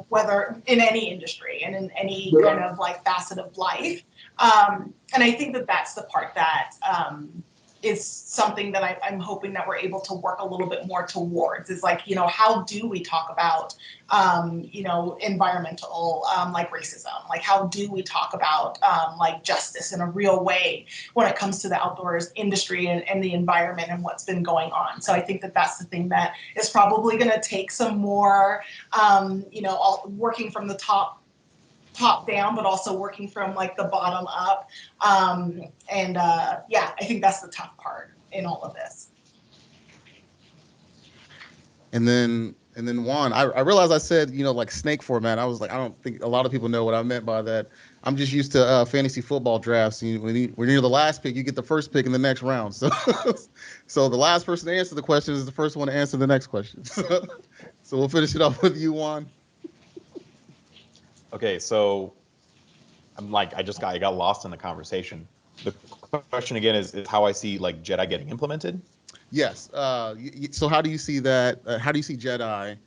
whether in any industry and in any kind of like facet of life. And I think that's the part that is something that I'm hoping that we're able to work a little bit more towards is like, how do we talk about, environmental, like racism? Like, how do we talk about, like justice in a real way when it comes to the outdoors industry and the environment and what's been going on? So I think that's the thing that is probably going to take some more, working from the top down, but also working from like the bottom up. Yeah, I think that's the tough part in all of this. And then Juan, I realized I said, like snake format. I was like, I don't think a lot of people know what I meant by that. I'm just used to fantasy football drafts. When you're the last pick, you get the first pick in the next round. So, so the last person to answer the question is the first one to answer the next question. So we'll finish it off with you, Juan. Okay, so I got lost in the conversation. The question again is how I see like Jedi getting implemented. Yes. So how do you see that? How do you see Jedi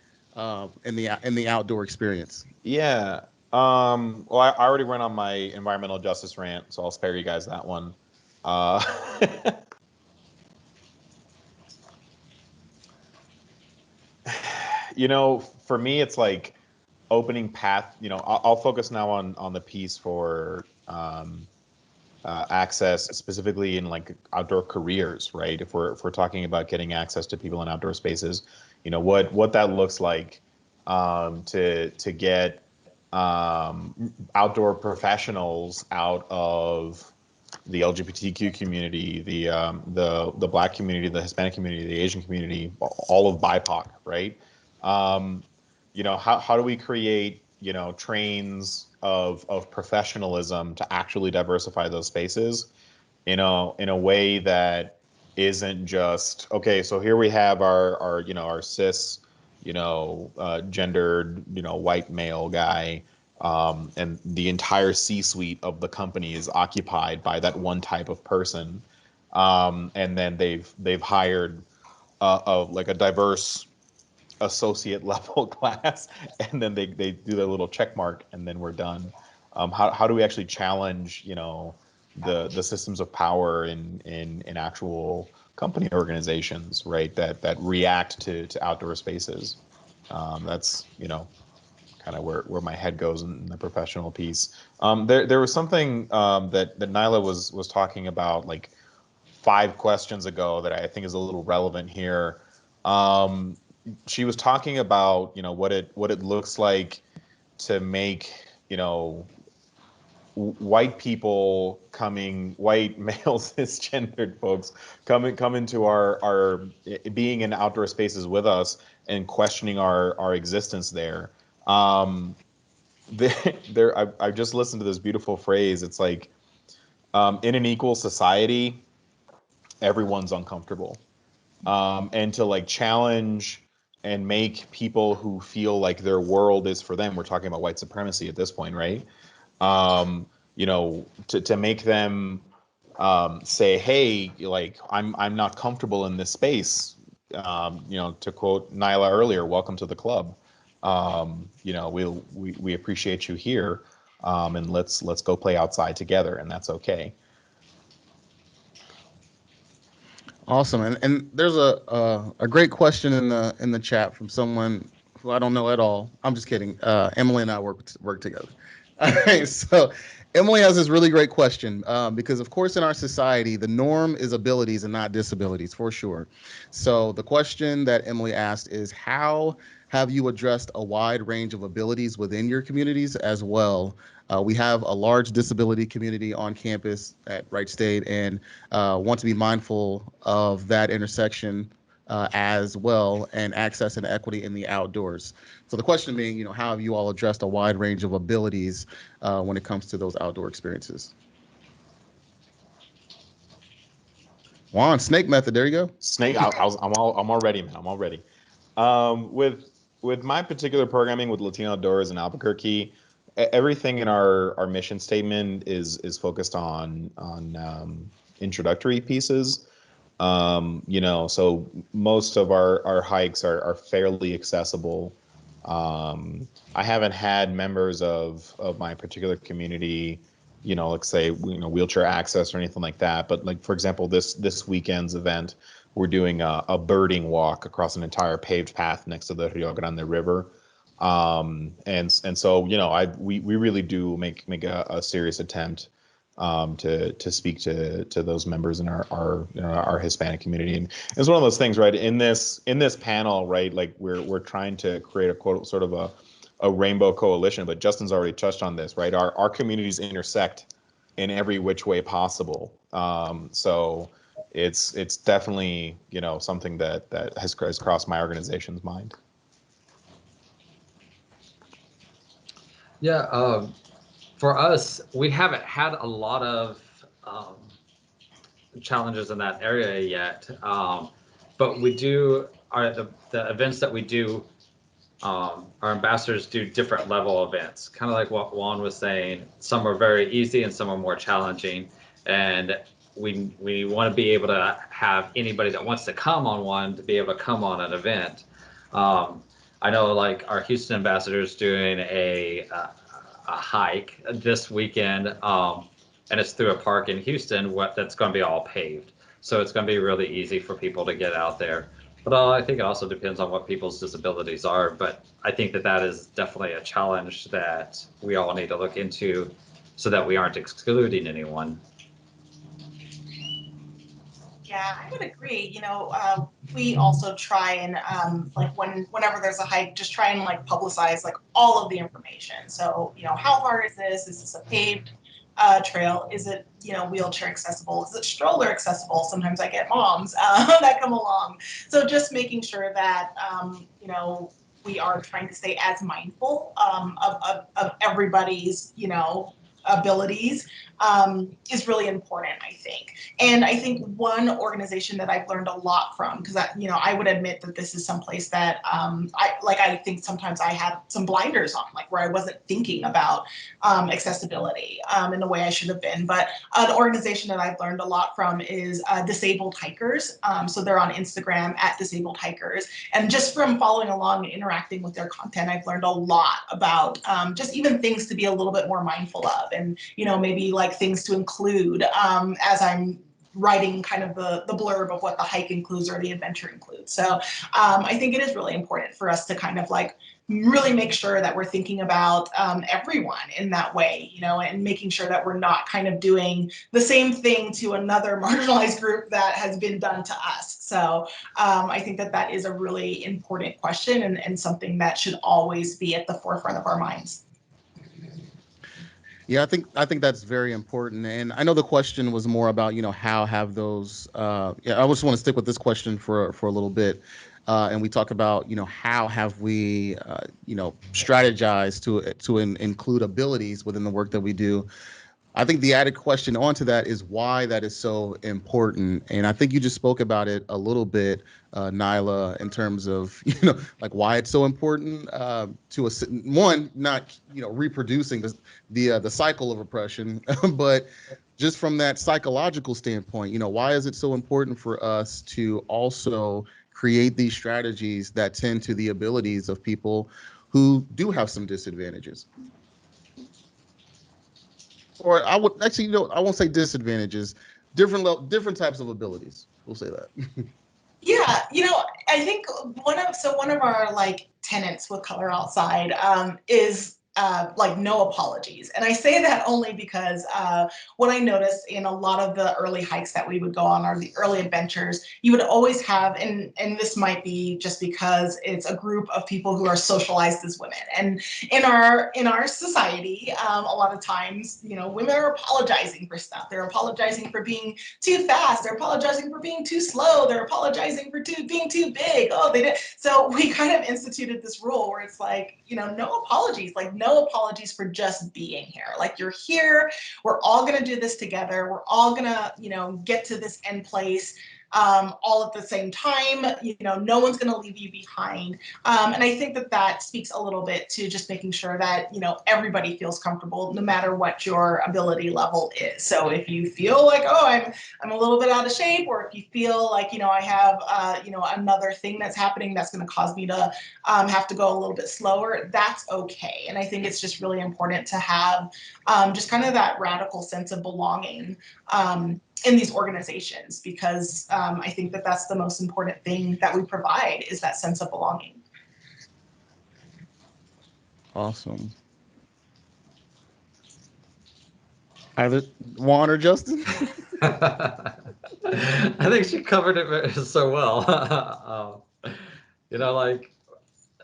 in the outdoor experience? Yeah. Well, I already went on my environmental justice rant, so I'll spare you guys that one. For me, it's like opening path. I'll focus now on the piece for access specifically in like outdoor careers, right? If we're talking about getting access to people in outdoor spaces, what that looks like to get outdoor professionals out of the LGBTQ community, the Black community, the Hispanic community, the Asian community, all of BIPOC, right? How do we create trains of professionalism to actually diversify those spaces in a way that isn't just okay, so here we have our cis gendered white male guy, and the entire C-suite of the company is occupied by that one type of person, and then they've hired like a diverse associate level class, and then they do their little check mark, and then we're done. How do we actually challenge the systems of power in actual company organizations, right? That react to outdoor spaces. That's kind of where my head goes in the professional piece. There was something that Nailah was talking about like 5 questions ago that I think is a little relevant here. She was talking about what it looks like to make white male cisgendered folks come into our being in outdoor spaces with us and questioning our existence there. I just listened to this beautiful phrase. It's like, in an equal society, everyone's uncomfortable. And to like challenge and make people who feel like their world is for them. We're talking about white supremacy at this point, right? You know, to make them say, hey, like I'm not comfortable in this space. You know, to quote Nailah earlier, welcome to the club. You know, we appreciate you here, and let's go play outside together, and that's okay. Awesome. And there's a great question in the chat from someone who I don't know at all. I'm just kidding. Emily and I work together. All right. So Emily has this really great question because, of course, in our society, the norm is abilities and not disabilities, for sure. So the question that Emily asked is, how have you addressed a wide range of abilities within your communities as well? We have a large disability community on campus at Wright State, and want to be mindful of that intersection as well, and access and equity in the outdoors. So the question being, you know, how have you all addressed a wide range of abilities when it comes to those outdoor experiences? Juan, snake method. There you go. Snake. I'm all ready, man. I'm all ready. With my particular programming with Latino Outdoors in Albuquerque, everything in our mission statement is focused on introductory pieces. You know, so most of our hikes are fairly accessible. I haven't had members of my particular community, you know, like say, you know, wheelchair access or anything like that. But like, for example, this weekend's event, we're doing a birding walk across an entire paved path next to the Rio Grande River. And so, you know, we really do make a serious attempt to speak to those members in our you know, our Hispanic community. And it's one of those things, right? In this panel, right? Like we're trying to create a quote sort of a rainbow coalition, but Justin's already touched on this, right? Our communities intersect in every which way possible. So it's definitely, you know, something that has crossed my organization's mind. Yeah, for us, we haven't had a lot of challenges in that area yet, but we do the events that we do. Our ambassadors do different level events, kind of like what Juan was saying. Some are very easy and some are more challenging, and we want to be able to have anybody that wants to come on one to be able to come on an event. I know, like our Houston ambassador is doing a hike this weekend, and it's through a park in Houston. That's going to be all paved, so it's going to be really easy for people to get out there. But I think it also depends on what people's disabilities are. But I think that is definitely a challenge that we all need to look into, so that we aren't excluding anyone. Yeah, I would agree. You know, we also try and like whenever there's a hike, just try and like publicize like all of the information. So, you know, how hard is this? Is this a paved trail? Is it, you know, wheelchair accessible? Is it stroller accessible? Sometimes I get moms that come along. So just making sure that, you know, we are trying to stay as mindful of everybody's, you know, abilities is really important, I think. And I think one organization that I've learned a lot from, because you know, I would admit that this is someplace that I think sometimes I had some blinders on, like where I wasn't thinking about accessibility in the way I should have been. But an organization that I've learned a lot from is Disabled Hikers. So they're on Instagram at Disabled Hikers. And just from following along and interacting with their content, I've learned a lot about just even things to be a little bit more mindful of, and, you know, maybe like things to include as I'm writing kind of the blurb of what the hike includes or the adventure includes. So I think it is really important for us to kind of like really make sure that we're thinking about everyone in that way, you know, and making sure that we're not kind of doing the same thing to another marginalized group that has been done to us. So I think that is a really important question, and something that should always be at the forefront of our minds. Yeah, I think that's very important. And I know the question was more about, you know, how have those yeah, I just want to stick with this question for a little bit. And we talk about, you know, how have we you know, strategized to include abilities within the work that we do. I think the added question onto that is why that is so important. And I think you just spoke about it a little bit, Nailah, in terms of, like why it's so important to a one, not, reproducing the cycle of oppression, but just from that psychological standpoint, why is it so important for us to also create these strategies that tend to the abilities of people who do have some disadvantages? Or I would actually, I won't say disadvantages, different types of abilities. We'll say that. Yeah, I think one of our like tenets with Color Outside is like no apologies. And I say that only because what I noticed in a lot of the early hikes that we would go on, or the early adventures, you would always have, and this might be just because it's a group of people who are socialized as women. And in our society, a lot of times, women are apologizing for stuff. They're apologizing for being too fast. They're apologizing for being too slow. They're apologizing for being too big. Oh, they did. So we kind of instituted this rule where it's like, no apologies, like no apologies for just being here. Like you're here, we're all gonna do this together. We're all gonna, get to this end place all at the same time. No one's going to leave you behind. And I think that speaks a little bit to just making sure that, everybody feels comfortable no matter what your ability level is. So if you feel like, oh, I'm a little bit out of shape, or if you feel like, I have, another thing that's happening that's going to cause me to have to go a little bit slower, that's okay. And I think it's just really important to have just kind of that radical sense of belonging in these organizations, because I think that's the most important thing that we provide, is that sense of belonging. Awesome. Either Juan or Justin? I think she covered it so well. Like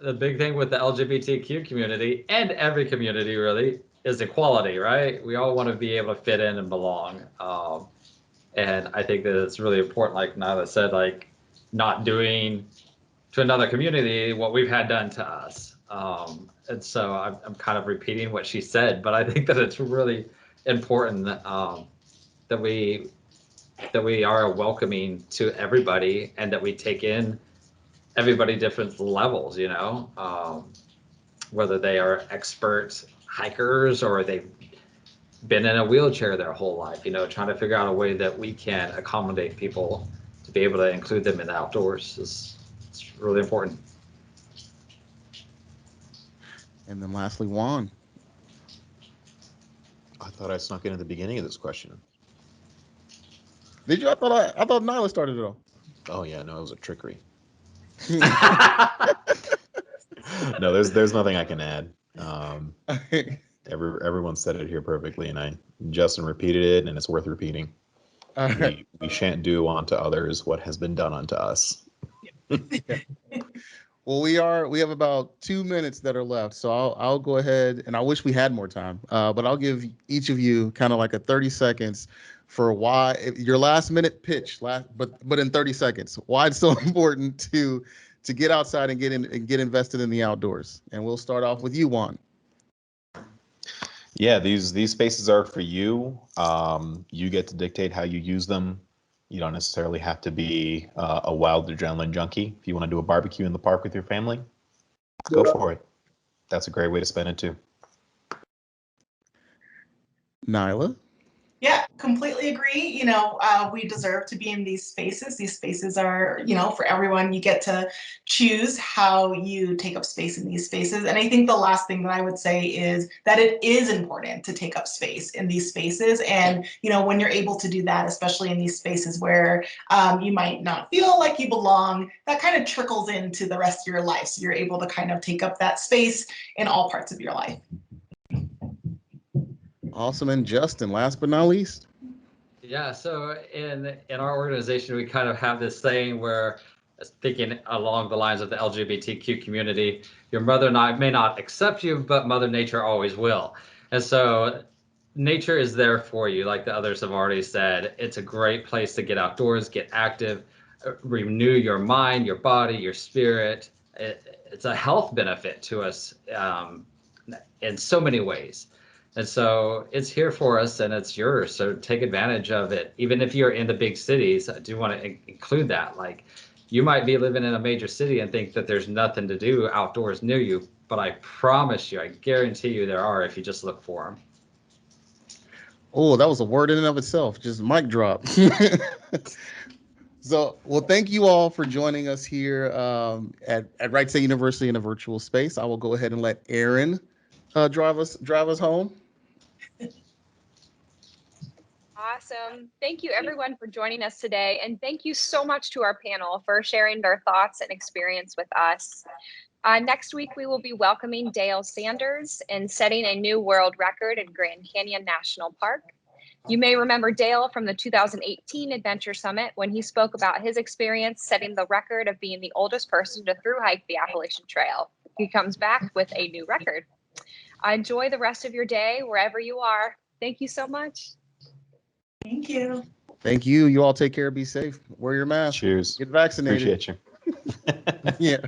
the big thing with the LGBTQ community, and every community really, is equality, right? We all want to be able to fit in and belong. And I think that it's really important, like Nailah said, like not doing to another community what we've had done to us. And so I'm kind of repeating what she said, but I think that it's really important that we are welcoming to everybody, and that we take in everybody different levels, whether they are expert hikers or they've been in a wheelchair their whole life, trying to figure out a way that we can accommodate people to be able to include them in the outdoors it's really important. And then lastly, Juan. I thought I snuck in at the beginning of this question. Did you? I thought Nailah started it off. Oh yeah, no, it was a trickery. No, there's nothing I can add. Everyone said it here perfectly, and Justin repeated it, and it's worth repeating. We shan't do unto others what has been done unto us. Well, we have about 2 minutes that are left, so I'll go ahead, and I wish we had more time, but I'll give each of you kind of like a 30 seconds for why your last minute pitch, but in 30 seconds, why it's so important to get outside and get invested in the outdoors. And we'll start off with you, Juan. Yeah, these spaces are for you. You get to dictate how you use them. You don't necessarily have to be a wild adrenaline junkie. If you want to do a barbecue in the park with your family, go for it. That's a great way to spend it too. Nailah? Yeah, completely agree. We deserve to be in these spaces. These spaces are, for everyone. You get to choose how you take up space in these spaces. And I think the last thing that I would say is that it is important to take up space in these spaces. And, when you're able to do that, especially in these spaces where you might not feel like you belong, that kind of trickles into the rest of your life. So you're able to kind of take up that space in all parts of your life. Awesome. And Justin, last but not least. Yeah, so in our organization, we kind of have this thing where, thinking along the lines of the LGBTQ community, your mother may not accept you, but Mother Nature always will. And so nature is there for you, like the others have already said. It's a great place to get outdoors, get active, renew your mind, your body, your spirit. It's a health benefit to us in so many ways. And so it's here for us and it's yours. So take advantage of it. Even if you're in the big cities, I do want to include that. Like, you might be living in a major city and think that there's nothing to do outdoors near you, but I promise you, I guarantee you there are if you just look for them. Oh, that was a word in and of itself. Just mic drop. So, well, thank you all for joining us here at Wright State University in a virtual space. I will go ahead and let Aaron drive us home. Awesome. Thank you everyone for joining us today. And thank you so much to our panel for sharing their thoughts and experience with us. Next week, we will be welcoming Dale Sanders and setting a new world record in Grand Canyon National Park. You may remember Dale from the 2018 Adventure Summit when he spoke about his experience setting the record of being the oldest person to thru hike the Appalachian Trail. He comes back with a new record. Enjoy the rest of your day wherever you are. Thank you so much. Thank you. Thank you. You all take care. Be safe. Wear your mask. Cheers. Get vaccinated. Appreciate you. Yeah.